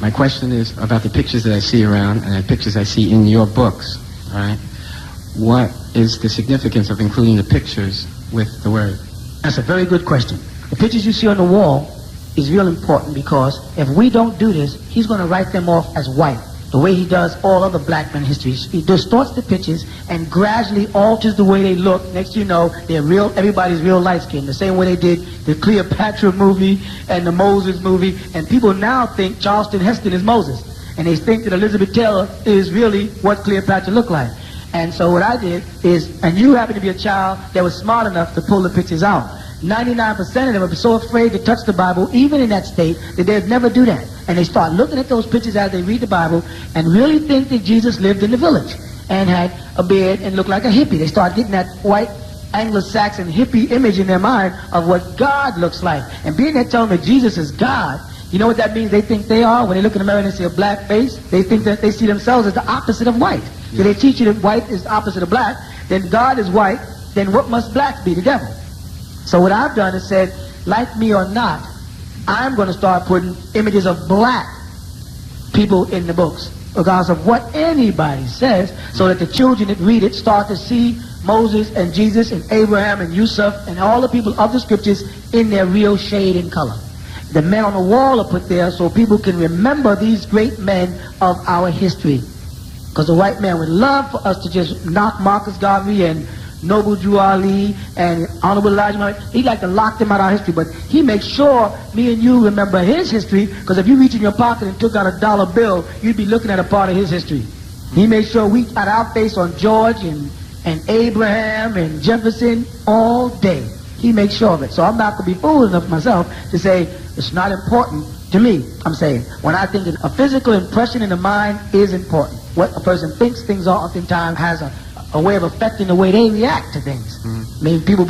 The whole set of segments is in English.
My question is about the pictures that I see around and the pictures I see in your books, all right? What is the significance of including the pictures with the word? That's a very good question. The pictures you see on the wall is real important because if we don't do this, he's going to write them off as white, the way he does all other black men history. He distorts the pictures and gradually alters the way they look. Next you know, they're real, everybody's real light-skinned, the same way they did the Cleopatra movie and the Moses movie. And people now think Charleston Heston is Moses. And they think that Elizabeth Taylor is really what Cleopatra looked like. And so what I did is, and you happen to be a child that was smart enough to pull the pictures out. 99% of them are so afraid to touch the Bible, even in that state, that they'd never do that. And they start looking at those pictures as they read the Bible and really think that Jesus lived in the village and had a beard and looked like a hippie. They start getting that white Anglo-Saxon hippie image in their mind of what God looks like. And being there telling them that Jesus is God, you know what that means they think they are? When they look in the mirror and they see a black face, they think that they see themselves as the opposite of white. So they teach you that white is the opposite of black, then God is white, then what must blacks be? The devil. So what I've done is said, like me or not, I'm going to start putting images of black people in the books, regardless of what anybody says, so that the children that read it start to see Moses and Jesus and Abraham and Yusuf and all the people of the scriptures in their real shade and color. The men on the wall are put there so people can remember these great men of our history. Because the white man would love for us to just knock Marcus Garvey and Noble Drew Ali and Honorable Elijah Muhammad. He'd like to lock them out of our history, but he makes sure me and you remember his history, because if you reach in your pocket and took out a dollar bill, you'd be looking at a part of his history. He made sure we had our face on George and Abraham and Jefferson all day. He makes sure of it. So I'm not going to be fool enough myself to say it's not important to me. I'm saying when I think a physical impression in the mind is important. What a person thinks things are oftentimes has a way of affecting the way they react to things. I mean, people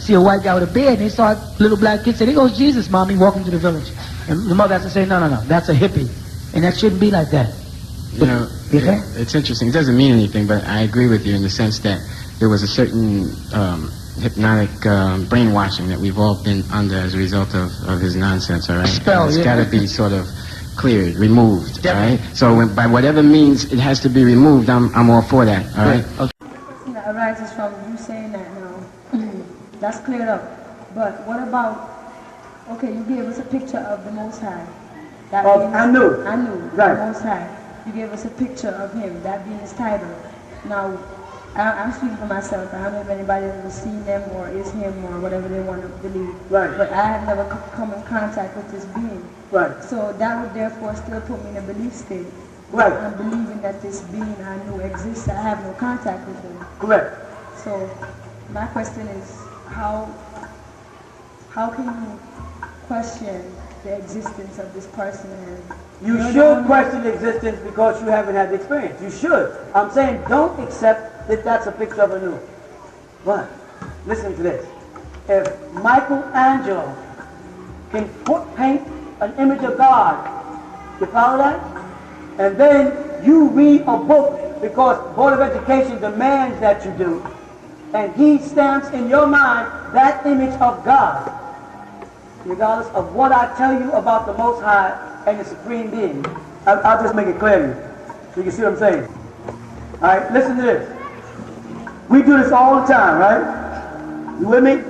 see a white guy with a beard, and they saw little black kids say, there goes Jesus, Mommy, walking to the village. And the mother has to say, no, that's a hippie. And that shouldn't be like that. You know, it's interesting. It doesn't mean anything, but I agree with you in the sense that there was a certain hypnotic brainwashing that we've all been under as a result of his nonsense, all right? Spell, it's got to be sort of cleared, removed, all right? So by whatever means it has to be removed, I'm all for that, all right? Okay. That arises from you saying that now. That's cleared up. But what about, okay, you gave us a picture of the Most High. I knew. Right. The Most High. You gave us a picture of him, that being his title. Now, I'm speaking for myself. I don't know if anybody has ever seen them or is him or whatever they want to believe. Right. But I have never come in contact with this being. Right. So that would therefore still put me in a belief state. Right. I'm believing that this being I know exists. I have no contact with him. Correct. So my question is, how can you question the existence of this person? And you should question the existence because you haven't had the experience. You should. I'm saying don't accept that that's a picture of a nude. But listen to this. If Michelangelo can paint an image of God, you follow that? And then you read a book because Board of Education demands that you do, and he stamps in your mind that image of God, regardless of what I tell you about the Most High and the Supreme Being. I'll just make it clear to you, so you can see what I'm saying. All right, listen to this. We do this all the time, right? You with me?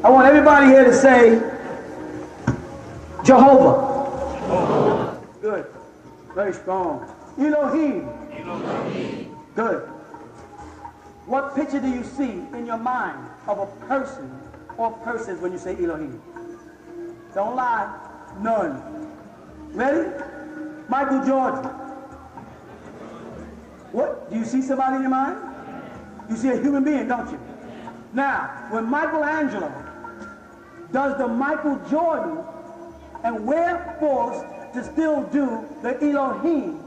I want everybody here to say Jehovah. Good. Very strong. Elohim. Good. What picture do you see in your mind of a person or persons when you say Elohim? Don't lie. None. Ready? Michael Jordan. What? Do you see somebody in your mind? You see a human being, don't you? Now, when Michelangelo does the Michael Jordan and we're forced to still do the Elohim,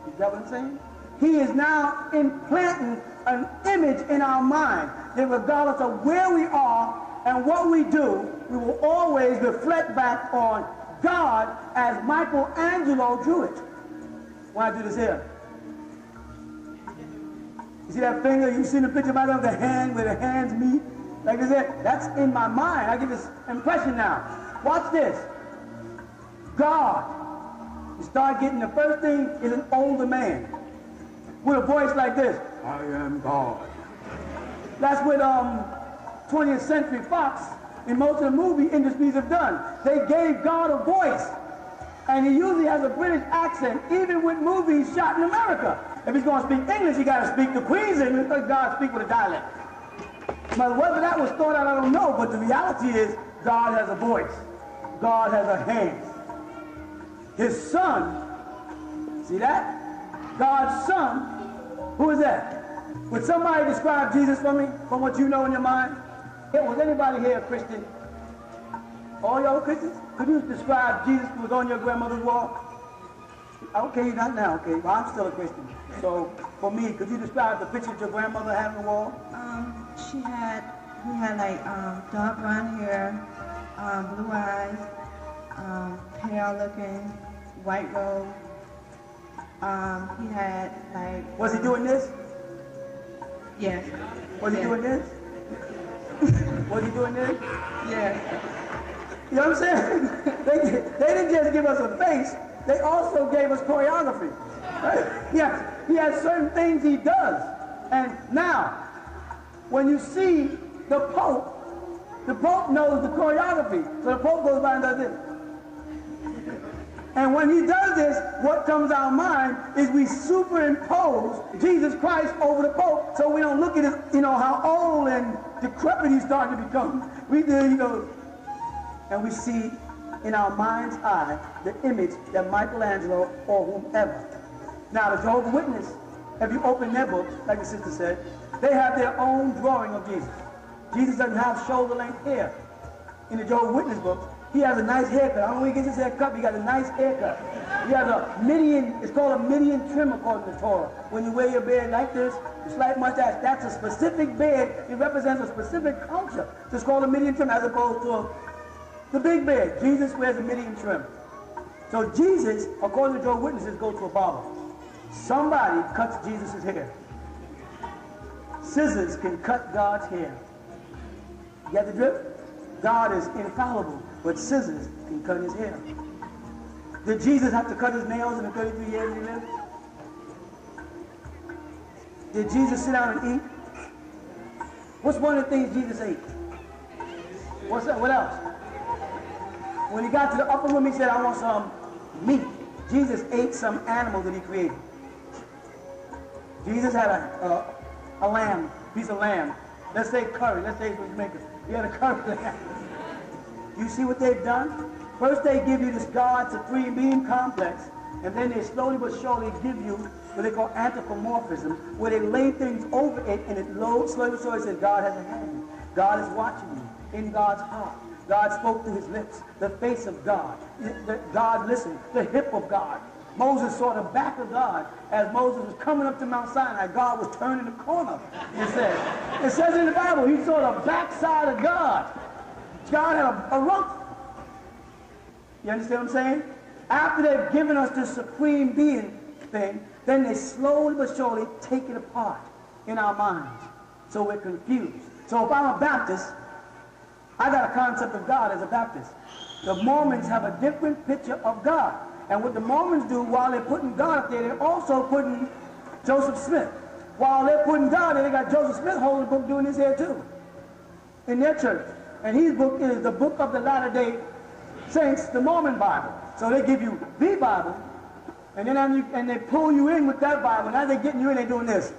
is that what I'm saying? He is now implanting an image in our mind that regardless of where we are and what we do, we will always reflect back on God as Michelangelo drew it. Why I do this here? You see that finger? You see the picture of the hand where the hands meet? Like I said, that's in my mind. I get this impression now. Watch this. God. You start getting, the first thing is an older man with a voice like this. I am God. That's what 20th Century Fox and most of the movie industries have done. They gave God a voice. And he usually has a British accent, even with movies shot in America. If he's going to speak English, he got to speak the Queen's English, because God speak with a dialect. But whether that was thought out, I don't know. But the reality is, God has a voice. God has a hand. His son, see that? God's son, who is that? Would somebody describe Jesus for me, from what you know in your mind? Was anybody here a Christian? All y'all Christians? Could you describe Jesus who was on your grandmother's wall? Okay, not now, okay. Well, I'm still a Christian. So, for me, could you describe the picture your grandmother had on the wall? He had like dark brown hair, blue eyes, pale looking, white robe. He had like... Was he doing this? Yeah. Was he doing this? Was he doing this? Yeah. You know what I'm saying? They didn't just give us a face, they also gave us choreography. Right? Yeah, he has certain things he does. And now, when you see the Pope knows the choreography. So the Pope goes by and does this. And when he does this, what comes to our mind is we superimpose Jesus Christ over the Pope, so we don't look at his, how old and decrepit he's starting to become. We do, and we see in our mind's eye the image that Michelangelo or whomever. Now the Jehovah's Witness, if you open their book, like the sister said, they have their own drawing of Jesus. Jesus doesn't have shoulder-length hair. In the Jehovah's Witness book, he has a nice haircut. I don't know where he gets his hair cut, but he got a nice haircut. He has a Midian, it's called a Midian trim according to Torah. When you wear your beard like this, a slight mustache, that's a specific beard. It represents a specific culture. So it's called a Midian trim as opposed to the big beard. Jesus wears a Midian trim. So Jesus, according to Jehovah's Witnesses, goes to a barber. Somebody cuts Jesus' hair. Scissors can cut God's hair. You get the drift? God is infallible, but scissors can cut his hair. Did Jesus have to cut his nails in the 33 years he lived? Did Jesus sit down and eat? What's one of the things Jesus ate? What's that? What else? When he got to the upper room, he said, I want some meat. Jesus ate some animal that he created. Jesus had a lamb, piece of lamb. Let's say curry. Let's say what you make it. He had a curry lamb. You see what they've done? First they give you this God supreme being complex, and then they slowly but surely give you what they call anthropomorphism, where they lay things over it, and it slowly but surely says God has a hand. God is watching you in God's heart. God spoke through his lips, the face of God. God listened, the hip of God. Moses saw the back of God as Moses was coming up to Mount Sinai. God was turning the corner, it says. It says in the Bible, he saw the backside of God. God had a rump. You understand what I'm saying? After they've given us this supreme being thing, then they slowly but surely take it apart in our minds. So we're confused. So if I'm a Baptist, I got a concept of God as a Baptist. The Mormons have a different picture of God. And what the Mormons do, while they're putting God up there, they're also putting Joseph Smith. While they're putting God there, they got Joseph Smith holding the book doing his hair too. In their church. And his book is the Book of the Latter-day Saints, the Mormon Bible. So they give you the Bible, and then they pull you in with that Bible. Now they're getting you in, they're doing this.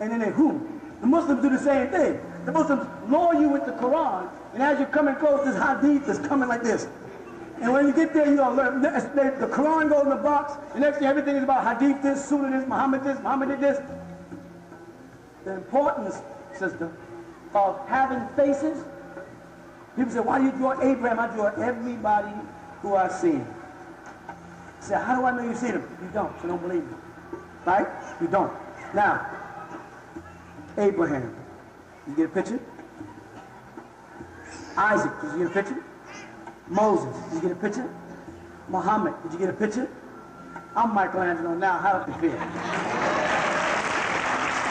And then they The Muslims do the same thing. The Muslims lure you with the Quran, and as you're coming close, this hadith is coming like this. And when you get there, you're going to learn. The Quran goes in the box, the next thing everything is about hadith this, sunnah this, Muhammad did this. The importance, sister, of having faces. People say, why do you draw Abraham? I draw everybody who I see. I say, how do I know you see them? You don't, so don't believe me. Right? You don't. Now, Abraham. Did you get a picture? Isaac, did you get a picture? Moses, did you get a picture? Muhammad, did you get a picture? I'm Michelangelo now, how does it feel?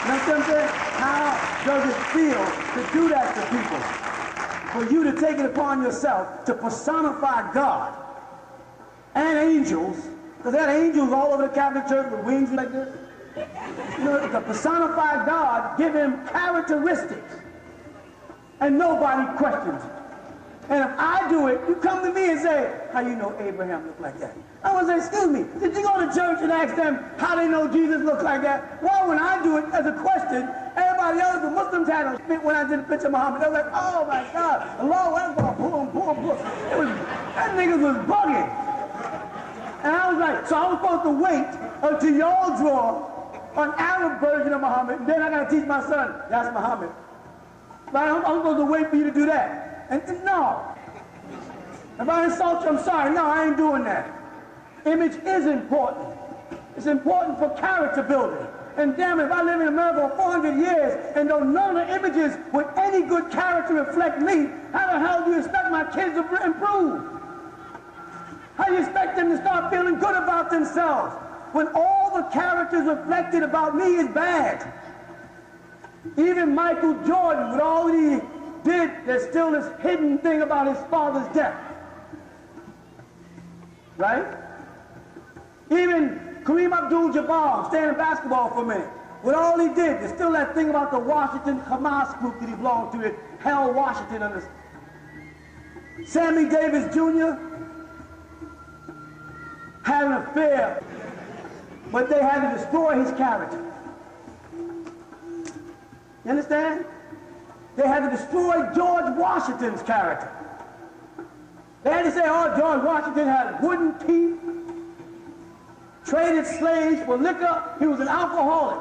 You know what I'm saying? How does it feel to do that to people? for you to take it upon yourself to personify God and angels, because there are angels all over the Catholic Church with wings like this. You know, to personify God, give him characteristics, and nobody questions it. And if I do it, you come to me and say, how you know Abraham looked like that? I want to say, excuse me, did you go to church and ask them how they know Jesus looked like that? Well, when I do it as a question, everybody else, the Muslims had a fit when I did a picture of Muhammad. They were like, oh my God, Allah Akbar, boom, boom, boom. That niggas was bugging. And I was like, so I was supposed to wait until y'all draw an Arab version of Muhammad, and then I got to teach my son, that's Muhammad. But I'm supposed to wait for you to do that. And no. If I insult you, I'm sorry. No, I ain't doing that. Image is important. It's important for character building. And damn it, if I live in America for 400 years and don't none of the images with any good character reflect me, how the hell do you expect my kids to improve? How do you expect them to start feeling good about themselves when all the characters reflected about me is bad? Even Michael Jordan, with all he did, there's still this hidden thing about his father's death. Right? Even Kareem Abdul-Jabbar, staying in basketball for a minute, with all he did, there's still that thing about the Washington Hamas group that he belonged to, that held Washington under. Sammy Davis Jr. had an affair, but they had to destroy his character. You understand? They had to destroy George Washington's character. They had to say, oh, George Washington had wooden teeth, traded slaves for liquor, he was an alcoholic.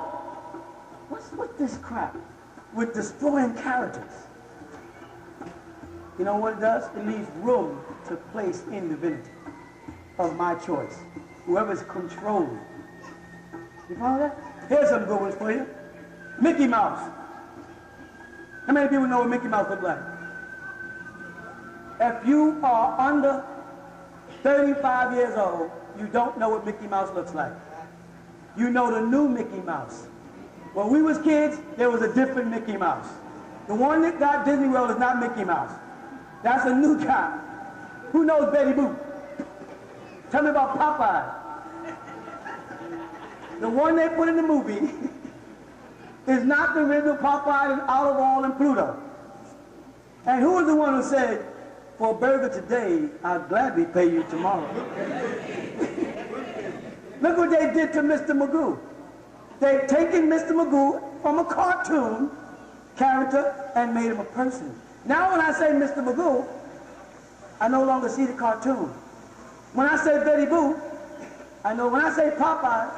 What's with this crap? With destroying characters. You know what it does? It leaves room to place in divinity of my choice. Whoever's controlling. You follow that? Here's some good ones for you. Mickey Mouse. How many people know what Mickey Mouse looks like? If you are under 35 years old, you don't know what Mickey Mouse looks like. You know the new Mickey Mouse. When we was kids, there was a different Mickey Mouse. The one that got Disney World is not Mickey Mouse. That's a new guy. Who knows Betty Boop? Tell me about Popeye. The one they put in the movie is not the original Popeye and Olive Oil and Pluto. And who was the one who said, for a burger today, I'd gladly pay you tomorrow? Look what they did to Mr. Magoo. They've taken Mr. Magoo from a cartoon character and made him a person. Now when I say Mr. Magoo, I no longer see the cartoon. When I say Betty Boop, I know. When I say Popeye,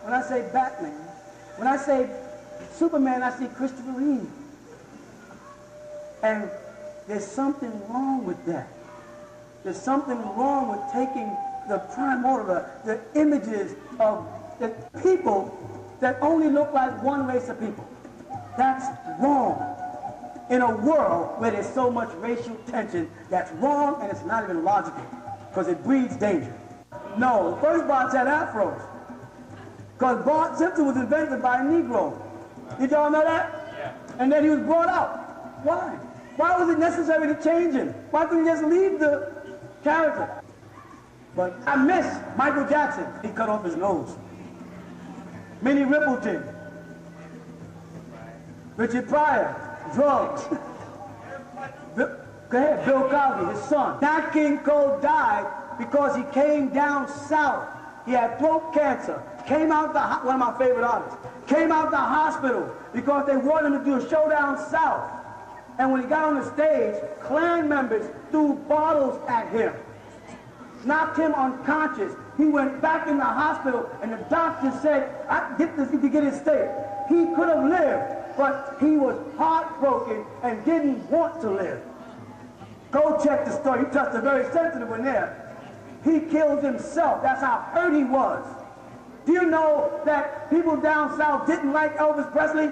when I say Batman, when I say Superman, I see Christopher Reeve. And there's something wrong with that. There's something wrong with taking the primordial, the images of the people that only look like one race of people. That's wrong. In a world where there's so much racial tension, that's wrong, and it's not even logical, because it breeds danger. No, the first Barts had afros. Because Bart Simpson was invented by a Negro. Did y'all know that? Yeah. And then he was brought out. Why? Why was it necessary to change him? Why couldn't he just leave the character? But I miss Michael Jackson. He cut off his nose. Minnie Riperton. Richard Pryor. Drugs. Go ahead, Bill Cosby, his son. Nat King Cole died because he came down south. He had throat cancer. Came out one of my favorite artists. Came out the hospital because they wanted him to do a show down south. And when he got on the stage, Klan members threw bottles at him, knocked him unconscious. He went back in the hospital, and the doctor said, I get this, you can get his state. He could have lived, but he was heartbroken and didn't want to live. Go check the story. You touched a very sensitive one there. He killed himself. That's how hurt he was. Do you know that people down south didn't like Elvis Presley?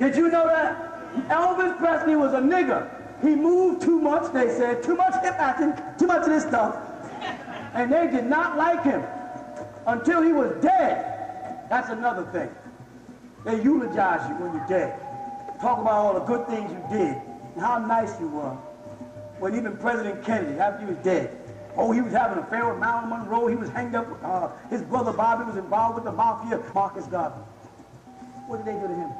Did you know that? Elvis Presley was a nigger. He moved too much, they said, too much hip action, too much of this stuff. And they did not like him until he was dead. That's another thing. They eulogize you when you're dead. Talk about all the good things you did. and how nice you were when even President Kennedy, after he was dead, oh, he was having an affair with Marilyn Monroe. He was hanged up. His brother Bobby was involved with the mafia. Marcus Garvey. What did they do to him?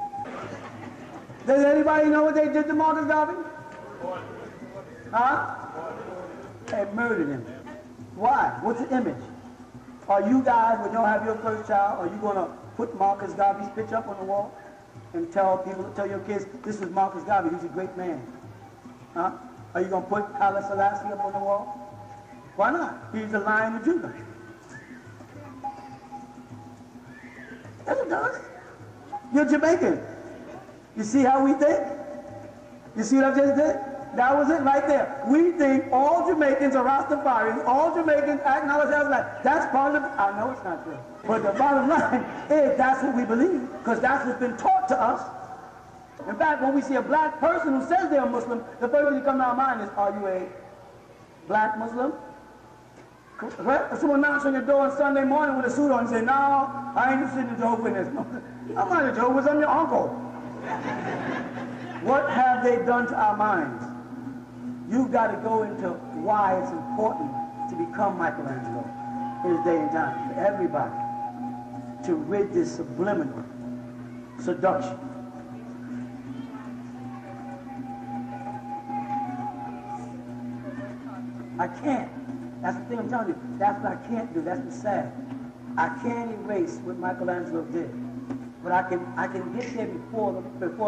Does anybody know what they did to Marcus Garvey? Huh? They murdered him. Why? What's the image? Are you guys, when you'll have your first child, are you going to put Marcus Garvey's picture up on the wall and tell people, tell your kids, this is Marcus Garvey, he's a great man? Huh? Are you going to put Haile Selassie up on the wall? Why not? He's the Lion of Judah. That's what it does. You're Jamaican. You see how we think? You see what I just did? That was it right there. We think all Jamaicans are Rastafarians, all Jamaicans acknowledge us like that's part of the, I know it's not true. But the bottom line is that's what we believe, because that's what's been taught to us. In fact, when we see a black person who says they're a Muslim, the first thing that comes to our mind is, are you a black Muslim? Right? If someone knocks on your door on Sunday morning with a suit on and say, no, I ain't interested in the Jehovah's Witness. No, I'm not a Jehovah's Witness, I'm your uncle. What have they done to our minds? You've got to go into why it's important to become Michelangelo in his day and time. For everybody to rid this subliminal seduction. I can't. That's the thing I'm telling you. That's what I can't do. That's what's sad. I can't erase what Michelangelo did. But I can get there before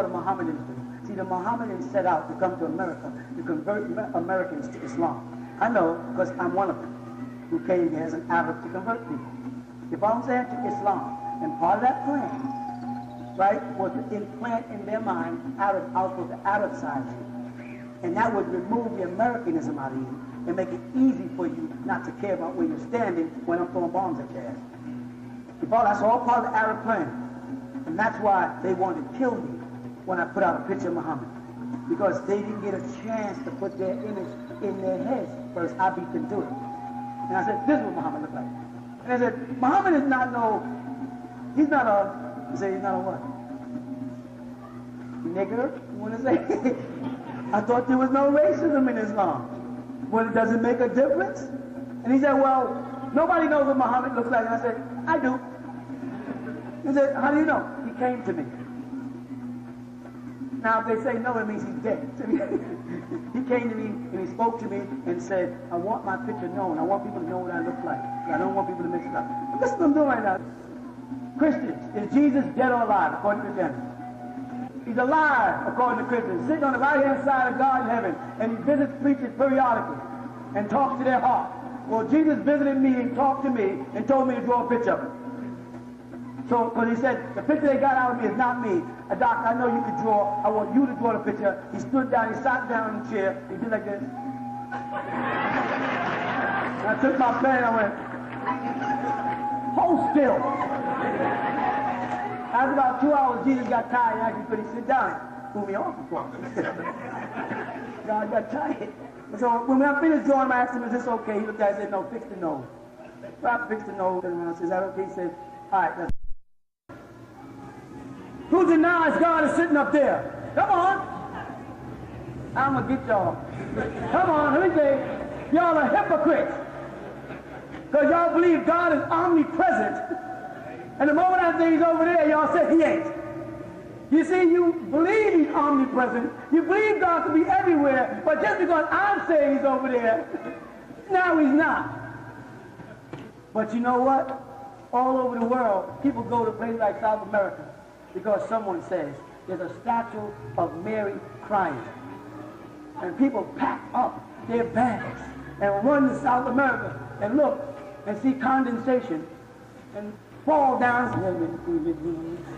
the Mohammedans do. See, the Mohammedans set out to come to America to convert Americans to Islam. I know, because I'm one of them who came here as an Arab to convert people. If I'm saying to Islam, and part of that plan, right, was to implant in their mind Arab output, the Arab side of you. And that would remove the Americanism out of you and make it easy for you not to care about where you're standing when I'm throwing bombs at your ass. That's all part of the Arab plan. And that's why they wanted to kill me when I put out a picture of Muhammad. Because they didn't get a chance to put their image in their heads first. I beat them to it. And I said, this is what Muhammad looked like. And I said, Muhammad is not he's not a, you say he's not a what? Nigger? You want to say? I thought there was no racism in Islam. Well, does it make a difference? And he said, well, nobody knows what Muhammad looks like. And I said, I do. He said, how do you know? He came to me. Now, if they say no, it means he's dead. He came to me and he spoke to me and said, I want my picture known. I want people to know what I look like. I don't want people to mix it up. And listen to what I'm doing right now. Christians, is Jesus dead or alive according to Christianity? He's alive according to Christians, sitting on the right-hand side of God in heaven, and he visits preachers periodically and talks to their heart. Well, Jesus visited me and talked to me and told me to draw a picture of him. So, because he said, the picture they got out of me is not me. A doctor, I know you can draw. I want you to draw the picture. He stood down, he sat down in the chair, he did like this. I took my pen and I went, hold still. After about 2 hours, Jesus got tired and actually could he sit down. Pull me off, of course. God got tired. So when I finished drawing, I asked him, is this okay? He looked at it and said, no, fix the nose. So I fixed the nose and I said, is that okay? He said, all right, that's who denies God is sitting up there? Come on. I'm going to get y'all. Come on, let me say, y'all are hypocrites. Because y'all believe God is omnipresent. And the moment I say he's over there, y'all say he ain't. You see, you believe he's omnipresent. You believe God to be everywhere. But just because I'm saying he's over there, now he's not. But you know what? All over the world, people go to places like South America because someone says there's a statue of Mary crying. And people pack up their bags and run to South America and look and see condensation and fall down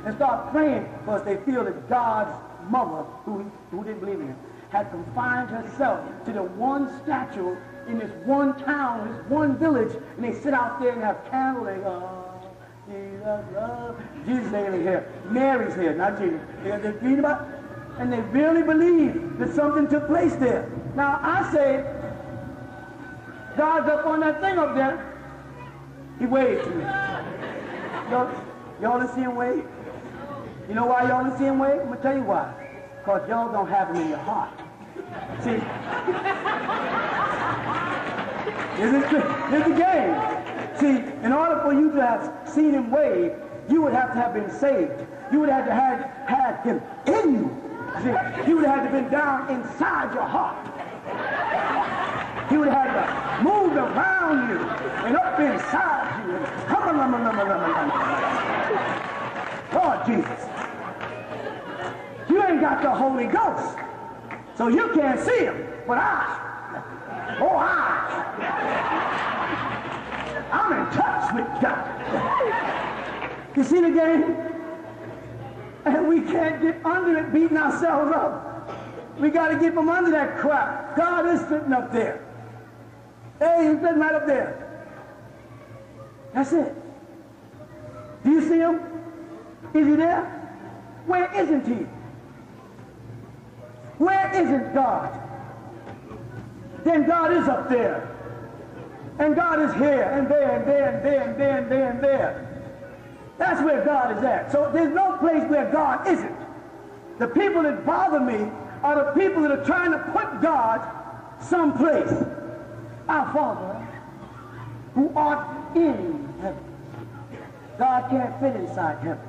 and start praying because they feel that God's mother, who didn't believe in him, had confined herself to the one statue in this one town, this one village, and they sit out there and have candles. They go, oh, Jesus, love. Jesus ain't here. Mary's here, not Jesus. They read about it, and they really believe that something took place there. Now, I say, God's up on that thing up there. He waved to me. Y'all didn't see him wave? You know why y'all didn't see him wave? I'm going to tell you why. Because y'all don't have him in your heart. See? Here's the game. See, in order for you to have seen him wave, you would have to have been saved. You would have to have had him in you. See, he would have to have been down inside your heart. He would have to move around you and up inside you. Lord Jesus. You ain't got the Holy Ghost. So you can't see him. But I'm in touch with God. You see the game? And we can't get under it beating ourselves up. We got to get from under that crap. God is sitting up there. Hey, he's sitting right up there. That's it. Do you see him? Is he there? Where isn't he? Where isn't God? Then God is up there. And God is here and there and there and there and there and there and there. That's where God is at. So there's no place where God isn't. The people that bother me are the people that are trying to put God someplace. Our Father, who art in heaven. God can't fit inside heaven.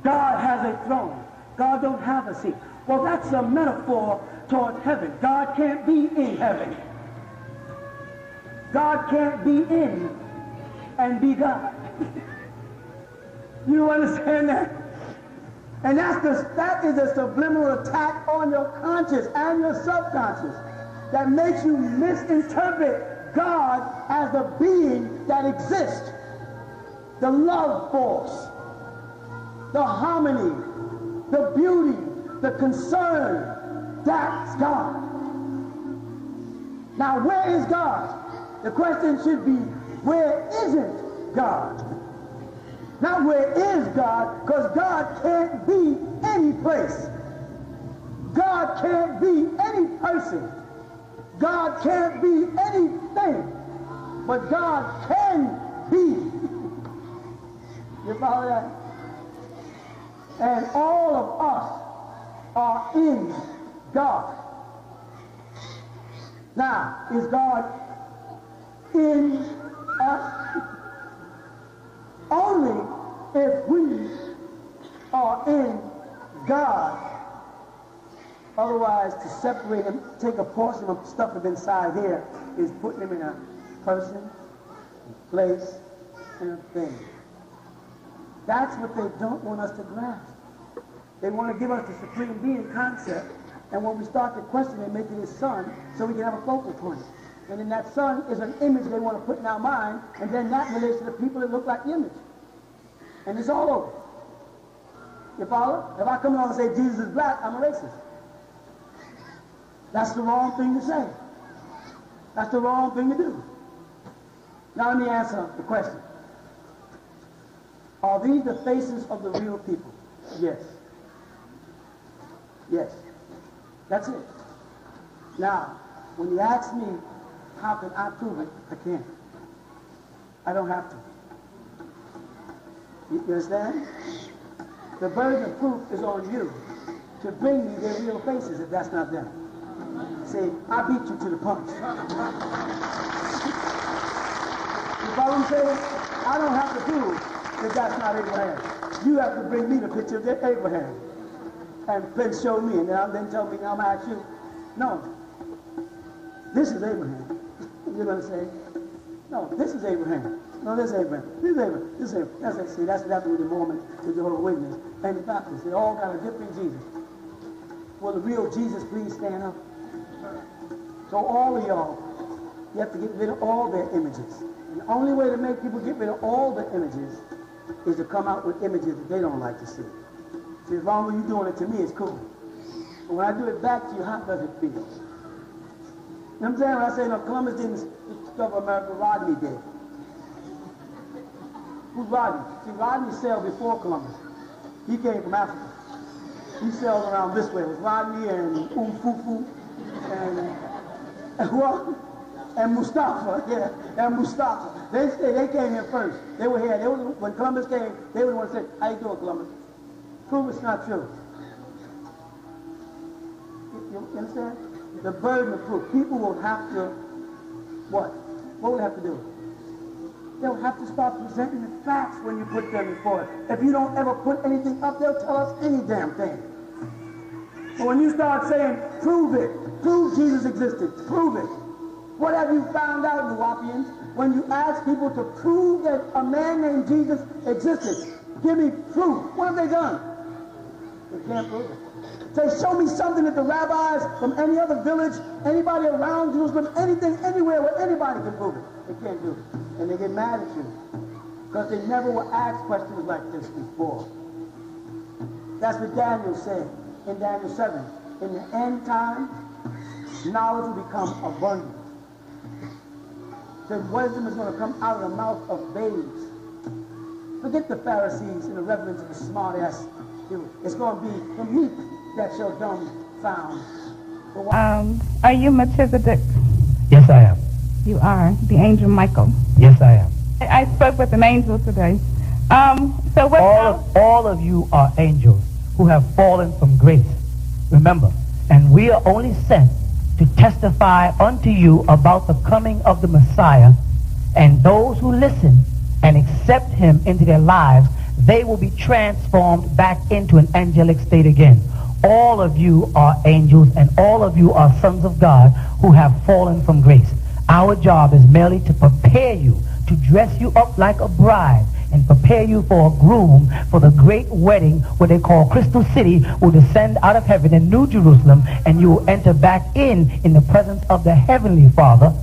God has a throne. God don't have a seat. Well, that's a metaphor toward heaven. God can't be in heaven. God can't be in and be God. You understand that? And that is a subliminal attack on your conscious and your subconscious that makes you misinterpret God as the being that exists. The love force, the harmony, the beauty, the concern. That's God. Now, where is God? The question should be, where isn't God? Not where is God, because God can't be any place. God can't be any person. God can't be anything. But God can be. You follow that? And all of us are in God. Now, is God in us? Only if we are in God. Otherwise, to separate him, take a portion of stuff that's inside here, is putting him in a person, a place, and a thing. That's what they don't want us to grasp. They want to give us the supreme being concept, and when we start to question, they make it his son, so we can have a focal point. And then that son is an image they want to put in our mind, and then that relates to the people that look like the image. And it's all over. You follow? If I come along and say Jesus is black, I'm a racist. That's the wrong thing to say. That's the wrong thing to do. Now let me answer the question. Are these the faces of the real people? Yes. Yes. That's it. Now, when you ask me, how can I prove it? I can't. I don't have to. You understand? The burden of proof is on you to bring me their real faces if that's not them. See, I beat you to the punch. You follow what I'm saying? I don't have to prove that that's not Abraham. You have to bring me the picture of Abraham. And then show me, and then tell me, I'm going to ask you. No. This is Abraham. You're going to say, no, this is Abraham. No, this is Abraham. This is Abraham. This is Abraham. That's it. See, that's what happened with the Mormon, the Jehovah's Witness, and the Baptists. They all got a different Jesus. Will the real Jesus please stand up? So all of y'all, you have to get rid of all their images. And the only way to make people get rid of all the images is to come out with images that they don't like to see. See, as long as you're doing it to me, it's cool. But when I do it back to you, how does it feel? You know what I'm saying? When I say, no, Columbus didn't discover America, Rodney did. Who's Rodney? See, Rodney sailed before Columbus. He came from Africa. He sailed around this way. It was Rodney and Umfufu and what? And Mustafa, yeah, and Mustafa. They came here first. They were here. When Columbus came, they were the ones that said, how you doing, Columbus? Prove it's not true. You understand? The burden of proof. People will have to, what? What will they have to do? They'll have to start presenting the facts when you put them before it. If you don't ever put anything up, they'll tell us any damn thing. But when you start saying, prove it, prove Jesus existed, prove it. What have you found out, Nuwapians? When you ask people to prove that a man named Jesus existed, give me proof. What have they done? They can't prove it. Say, show me something that the rabbis from any other village, anybody around Jerusalem, anything, anywhere where anybody can prove it. They can't do it. And they get mad at you because they never were asked questions like this before. That's what Daniel said in Daniel 7. In the end time, knowledge will become abundant. So wisdom is going to come out of the mouth of babes. Forget the Pharisees and the reverends and the smart-ass. It's going to be the meek that shall dumbfound. Are you Melchizedek? Yes, I am. You are the angel Michael. Yes, I am. I spoke with an angel today. So what? All of you are angels who have fallen from grace. Remember, and we are only sent to testify unto you about the coming of the Messiah, and those who listen and accept him into their lives, they will be transformed back into an angelic state again. All of you are angels, and all of you are sons of God who have fallen from grace. Our job is merely to prepare you, to dress you up like a bride, and prepare you for a groom for the great wedding, what they call Crystal City, will descend out of heaven in New Jerusalem, and you will enter back in the presence of the Heavenly Father,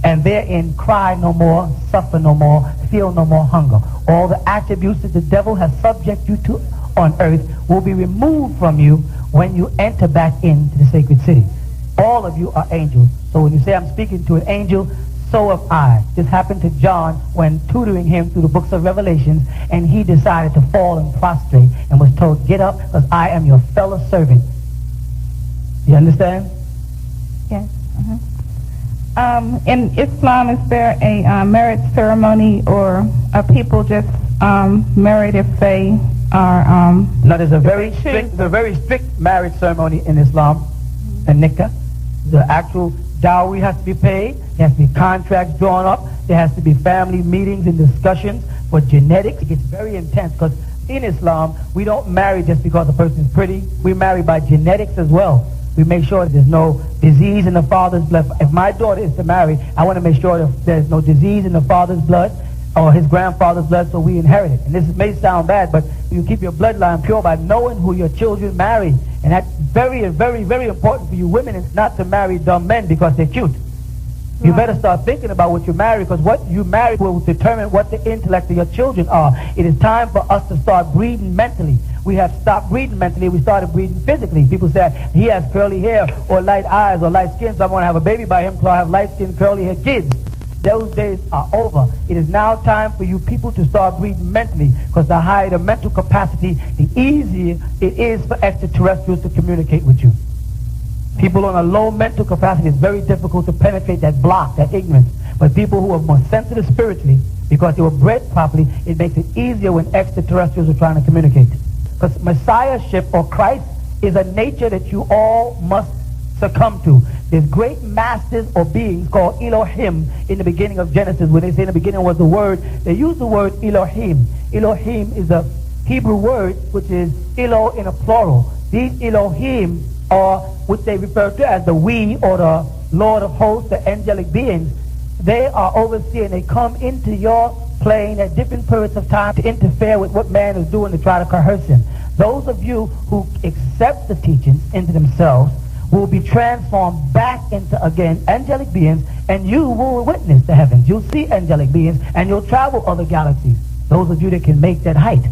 and therein cry no more, suffer no more, feel no more hunger. All the attributes that the devil has subject you to on earth will be removed from you when you enter back into the sacred city. All of you are angels. So when you say I'm speaking to an angel, so have I. This happened to John when tutoring him through the books of Revelations, and he decided to fall and prostrate and was told, get up, because I am your fellow servant. You understand? Yes. In Islam, is there a marriage ceremony, or are people just married if they are... No, there's a very strict marriage ceremony in Islam, a nikah. The actual dowry has to be paid. There has to be contracts drawn up. There has to be family meetings and discussions for genetics. It gets very intense because in Islam, we don't marry just because the person is pretty. We marry by genetics as well. We make sure that there's no disease in the father's blood. If my daughter is to marry, I want to make sure that there's no disease in the father's blood or his grandfather's blood, so we inherit it. And this may sound bad, but you keep your bloodline pure by knowing who your children marry. And that's very, very, very important for you women, is not to marry dumb men because they're cute. You better start thinking about what you marry, because what you marry will determine what the intellect of your children are. It is time for us to start breeding mentally. We have stopped breeding mentally. We started breeding physically. People say, he has curly hair or light eyes or light skin, so I'm going to have a baby by him, so I have light-skinned, curly-haired kids. Those days are over. It is now time for you people to start breeding mentally, because the higher the mental capacity, the easier it is for extraterrestrials to communicate with you. People on a low mental capacity, it's very difficult to penetrate that block, that ignorance. But people who are more sensitive spiritually, because they were bred properly, it makes it easier when extraterrestrials are trying to communicate. Because messiahship or Christ is a nature that you all must succumb to. There's great masters or beings called Elohim in the beginning of Genesis. When they say in the beginning was the word, they use the word Elohim. Elohim is a Hebrew word which is Elo in a plural. These Elohim are what they refer to as the we or the Lord of hosts, the angelic beings. They are overseeing. They come into your plane at different periods of time to interfere with what man is doing to try to coerce him. Those of you who accept the teachings into themselves will be transformed back into, again, angelic beings, and you will witness the heavens. You'll see angelic beings, and you'll travel other galaxies. Those of you that can make that height.